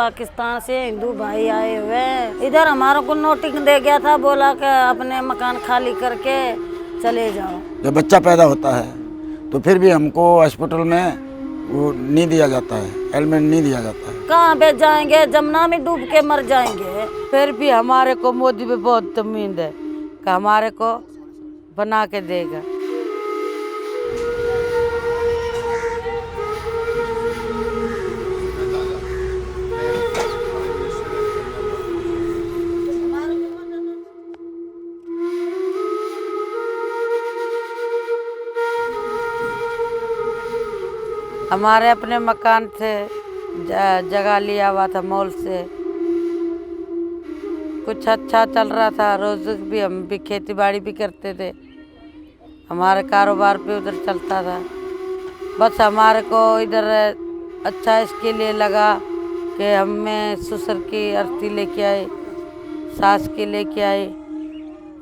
पाकिस्तान से हिंदू भाई आए हुए। इधर हमारे को नोटिस दे गया था, बोला कि अपने मकान खाली करके चले जाओ। जब बच्चा पैदा होता है तो फिर भी हमको हॉस्पिटल में वो नहीं दिया जाता है, हेलमेट नहीं दिया जाता है। कहाँ पे जाएंगे, जमुना में डूब के मर जाएंगे। फिर भी हमारे को मोदी पे बहुत उम्मीद है कि हमारे को बना के देगा। हमारे अपने मकान थे, जगह लिया हुआ था मॉल से, कुछ अच्छा चल रहा था, रोज भी हम भी खेती बाड़ी भी करते थे, हमारे कारोबार पे उधर चलता था। बस हमारे को इधर अच्छा इसके लिए लगा कि हमें ससुर की अर्थी लेके आए, सास की लेके आए,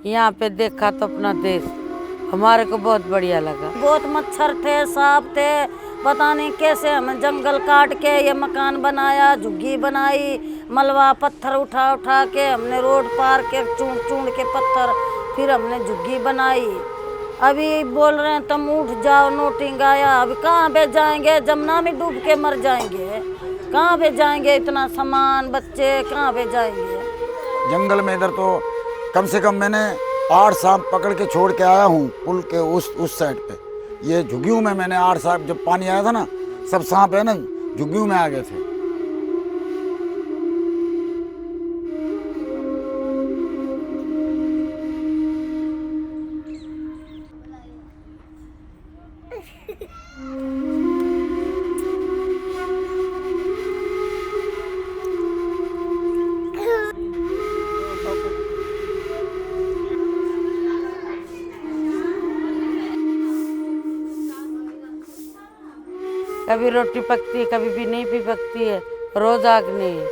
यहाँ पे देखा तो अपना देश हमारे को बहुत बढ़िया लगा। बहुत मच्छर थे, सांप थे, पता नहीं कैसे हम जंगल काट के ये मकान बनाया, झुग्गी बनाई, मलबा पत्थर उठा उठा के हमने रोड पार के चूंड चूंड के पत्थर, फिर हमने झुग्गी बनाई। अभी बोल रहे हैं तुम उठ जाओ, नोटिंग आया। अभी कहाँ पे जाएंगे, जमुना में डूब के मर जाएंगे। कहाँ पे जाएंगे, इतना सामान बच्चे कहाँ पे जाएंगे। जंगल में इधर तो कम से कम मैंने 8 सांप पकड़ के छोड़ के आया हूँ पुल के उस साइड पे। ये झुग्गियों में मैंने 8 सांप, जब पानी आया था ना, सब सांप है ना झुग्गियों में आ गए थे। कभी रोटी पकती है, कभी भी नहीं भी पकती है, रोज आग नहीं है,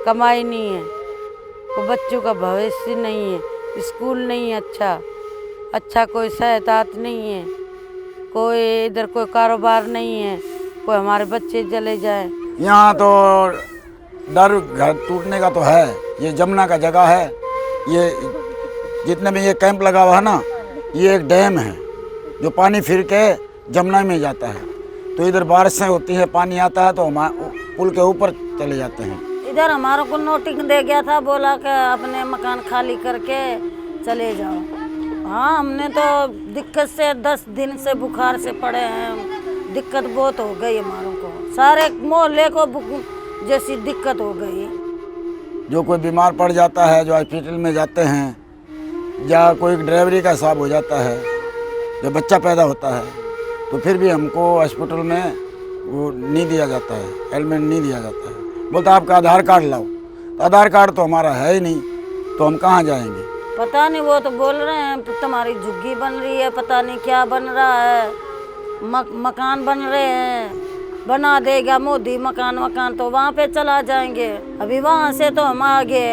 कमाई नहीं है, वो बच्चों का भविष्य नहीं है, स्कूल नहीं है अच्छा कोई सहायता नहीं है, कोई इधर कोई कारोबार नहीं है, कोई हमारे बच्चे चले जाए। यहाँ तो डर घर टूटने का तो है। ये जमुना का जगह है, ये जितने भी ये कैंप लगा हुआ है ना, ये एक डैम है जो पानी फिर के जमुना में जाता है। तो इधर बारिशें होती है, पानी आता है तो हम पुल के ऊपर चले जाते हैं। इधर हमारे को नोटिस दे गया था, बोला कि अपने मकान खाली करके चले जाओ। हाँ, हमने तो दिक्कत से 10 दिन से बुखार से पड़े हैं, दिक्कत बहुत हो गई हमारों को, सारे मोहल्ले को जैसी दिक्कत हो गई। जो कोई बीमार पड़ जाता है, जो हॉस्पिटल में जाते हैं, या कोई ड्राइवरी का हिसाब हो जाता है, जब बच्चा पैदा होता है तो फिर भी हमको हॉस्पिटल में वो नहीं दिया जाता है, हेलमेट नहीं दिया जाता है। बोलता आपका आधार कार्ड लाओ, तो आधार कार्ड तो हमारा है ही नहीं, तो हम कहाँ जाएंगे। पता नहीं, वो तो बोल रहे हैं तुम्हारी झुग्गी बन रही है, पता नहीं क्या बन रहा है, मकान बन रहे हैं, बना देगा मोदी मकान तो वहाँ पे चला जाएंगे। अभी वहाँ से तो हम आ गए,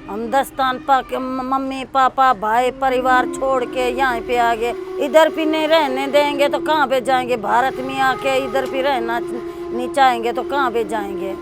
हम दस्तान के मम्मी पापा भाई परिवार छोड़ के यहाँ पे आ गए। इधर भी नहीं रहने देंगे तो कहाँ पे जाएंगे, भारत में आके इधर भी रहना नहीं चाहेंगे तो कहाँ पे जाएंगे।